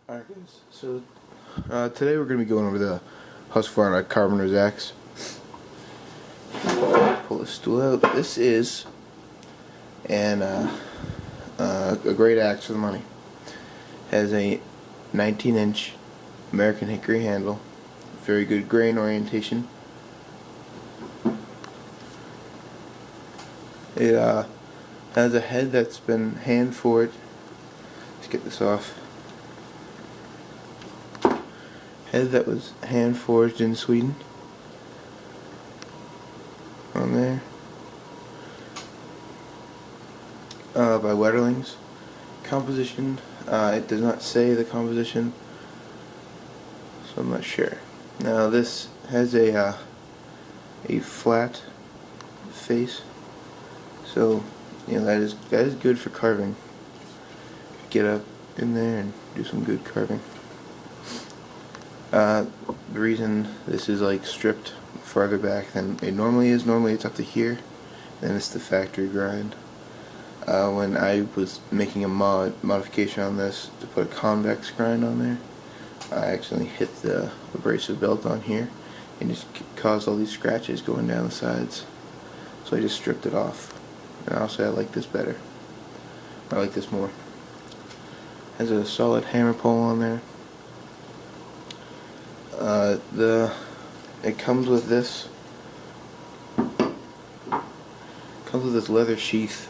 Alright guys, so today we're going to be going over the Husqvarna Carpenter's axe. Pull the stool out. This is a great axe for the money. Has a 19-inch American hickory handle, very good grain orientation. It has a head that's been hand forged. Let's get this off. Head that was hand forged in Sweden. On there. By Wetterlings. Composition, it does not say the composition, so I'm not sure. Now this has a flat face, so you know that is good for carving. Get up in there and do some good carving. The reason this is like stripped farther back than it normally is, normally it's up to here, and it's the factory grind. When I was making a modification on this to put a convex grind on there, I accidentally hit the abrasive belt on here and just caused all these scratches going down the sides. So I just stripped it off. And honestly, I like this better. I like this more. Has a solid hammer pole on there. It comes with this. Comes with this leather sheath.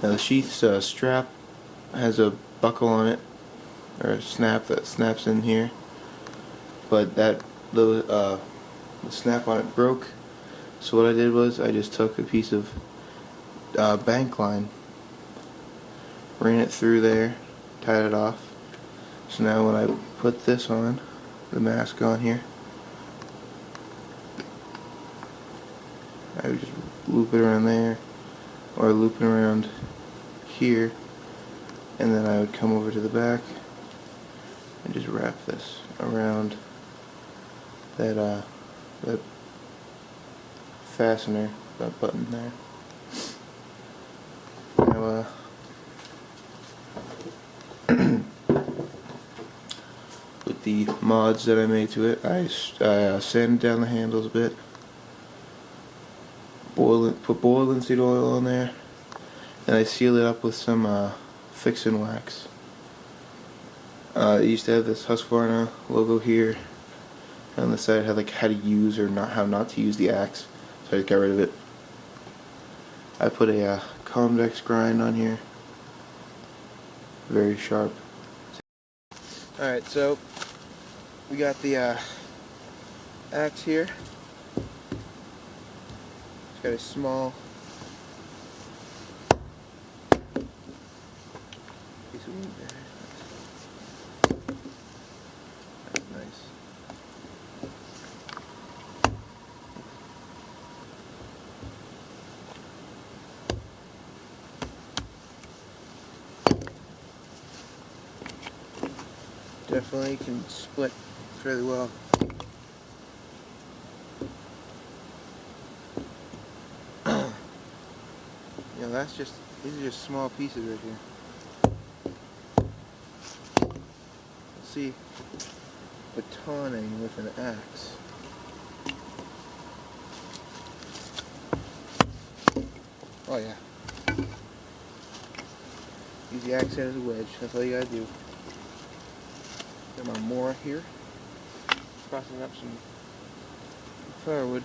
Now the sheath's strap has a buckle on it, or a snap that snaps in here. But the snap on it broke. So what I did was I just took a piece of bank line, ran it through there, tied it off. So now when I put this on, the mask on here, I would just loop it around there, or loop it around here, and then I would come over to the back and just wrap this around that fastener, that button there. Now, with the mods that I made to it, I sanded down the handles a bit, put boiling seed oil on there, and I sealed it up with some fix-and wax. It used to have this Husqvarna logo here. On the side it had like how to use or how not to use the axe, so I just got rid of it. I put a convex grind on here, very sharp. Alright, so we got the axe here. It's got a small piece of wood there. That's nice. Definitely can split fairly well. You know, these are just small pieces right here. Let's see, batoning with an axe. Oh yeah. Use the axe head as a wedge. That's all you gotta do. Got my Mora here, crossing up some firewood.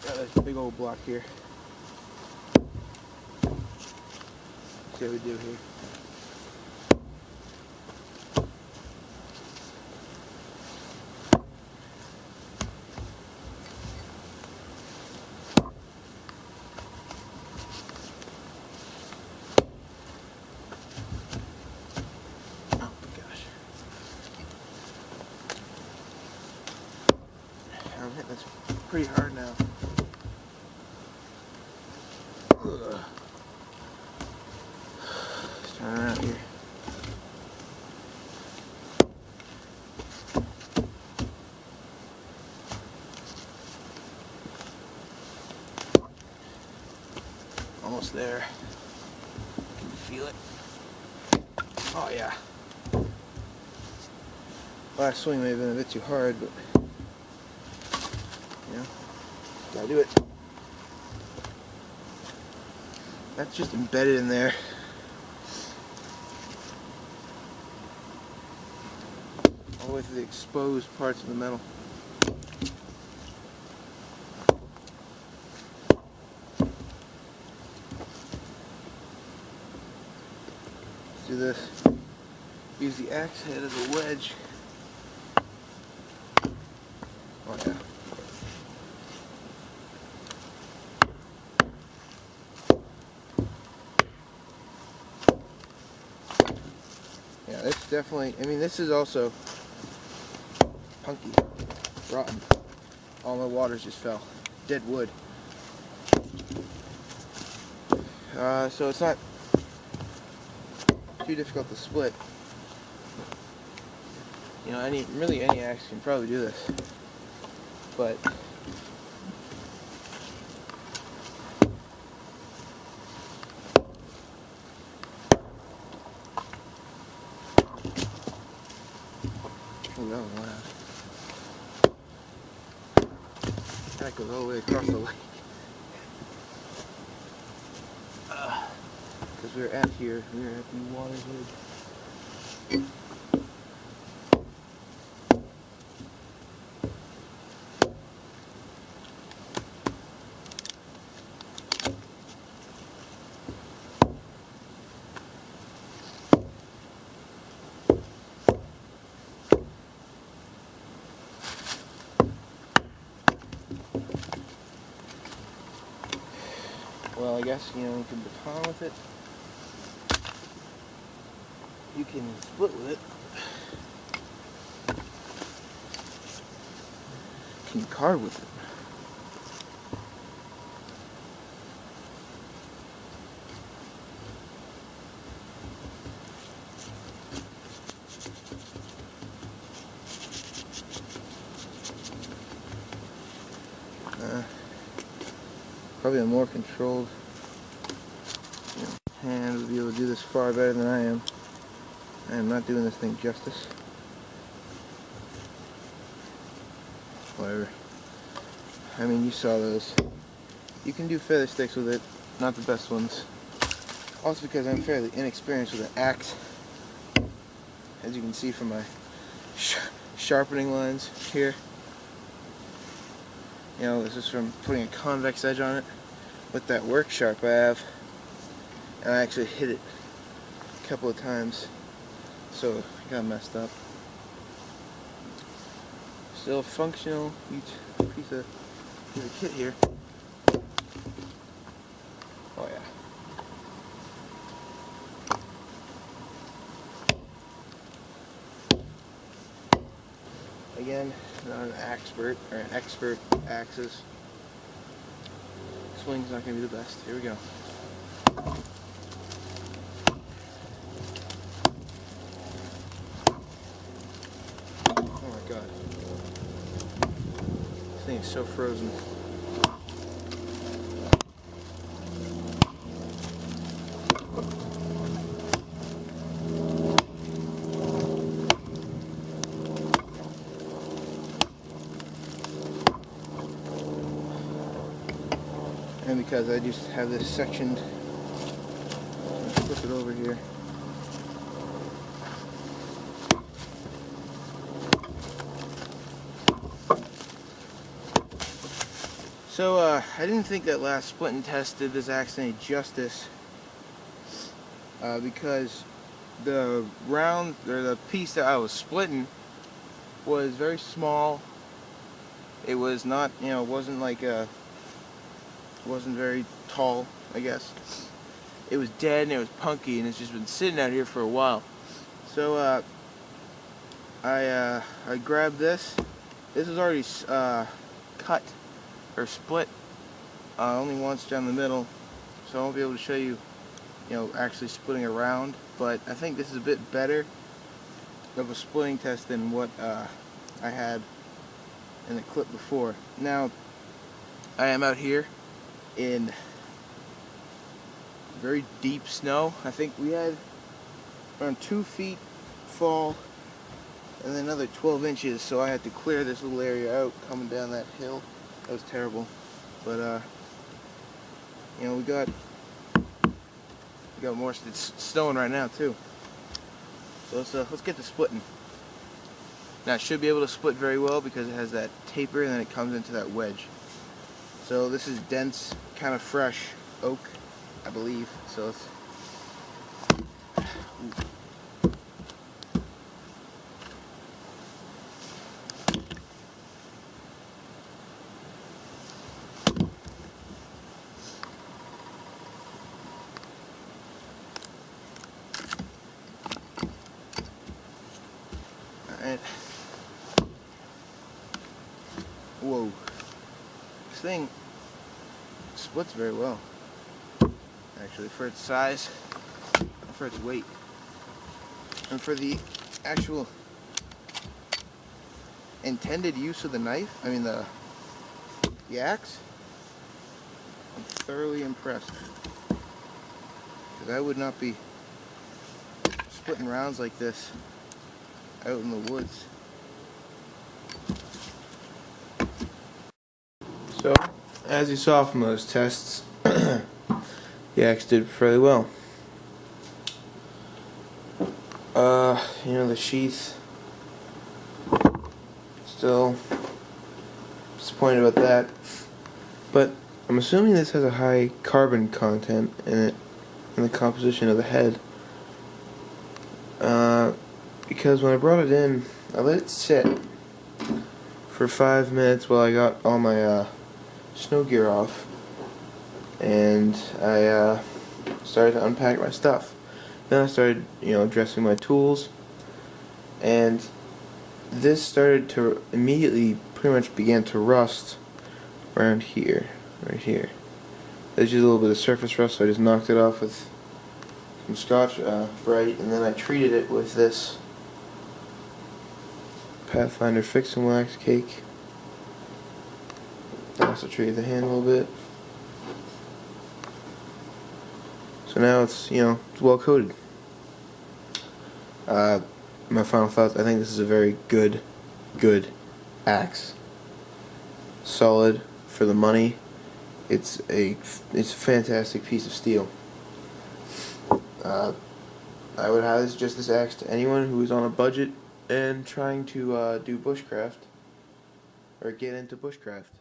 Got this big old block here. See how we do here. I'm hitting this pretty hard now. Ugh. Let's turn around here. Almost there. can feel it. Oh yeah. Last swing may have been a bit too hard, but you know, gotta do it. That's just embedded in there. All the way through the exposed parts of the metal. Let's do this. Use the axe head as a wedge. Oh yeah. Yeah, it's definitely, I mean, this is also punky, rotten. All my waters just fell. Dead wood. So it's not too difficult to split. You know, really any axe can probably do this. But oh no, wow. That goes all the way across the lake. Because we're at here, we're at the water's edge. Well, I guess, you know, you can baton with it. You can split with it. You can carve with it. Probably a more controlled, you know, hand would be able to do this far better than I am. I am not doing this thing justice. Whatever. I mean, you saw those. You can do feather sticks with it, not the best ones. Also because I'm fairly inexperienced with an axe. As you can see from my sharpening lines here. You know, this is from putting a convex edge on it with that work sharp I have. And I actually hit it a couple of times, so I got messed up. Still a functional piece of kit here. Oh yeah. Again, not an expert or an expert axes. Swing's not going to be the best. Here we go. Oh my god. This thing is so frozen. And because I just have this sectioned, flip it over here. So I didn't think that last splitting test did this axe any justice, because the round, or the piece that I was splitting was very small. It was not, you know, it wasn't like a, wasn't very tall, I guess. It was dead and it was punky, and it's just been sitting out here for a while. So I grabbed this. This is already cut or split only once down the middle, so I won't be able to show you, you know, actually splitting around. But I think this is a bit better of a splitting test than what I had in the clip before. Now I am out here in very deep snow. I think we had around 2 feet fall and then another 12 inches, so I had to clear this little area out coming down that hill. That was terrible. But you know, we got more. It's snowing right now too. So let's get to splitting. Now it should be able to split very well because it has that taper and then it comes into that wedge. So this is dense, kind of fresh oak, I believe. So let's. Alright. Whoa. This thing splits very well. Actually, for its size, for its weight, and for the actual intended use of the knife, I mean the axe, I'm thoroughly impressed. Because I would not be splitting rounds like this out in the woods. So, as you saw from those tests, the axe did fairly well. You know, the sheath, still disappointed about that. But I'm assuming this has a high carbon content in it, in the composition of the head. Because when I brought it in, I let it sit for 5 minutes while I got all my snow gear off, and I started to unpack my stuff. Then I started, you know, dressing my tools, and this started to immediately pretty much began to rust around here, right here. There's just a little bit of surface rust, so I just knocked it off with some Scotch Brite, and then I treated it with this Pathfinder Fix and Wax cake. I also treated the hand a little bit. So now it's, you know, it's well coated. My final thoughts, I think this is a very good axe. Solid for the money. It's a fantastic piece of steel. I would highly suggest this axe to anyone who is on a budget and trying to do bushcraft or get into bushcraft.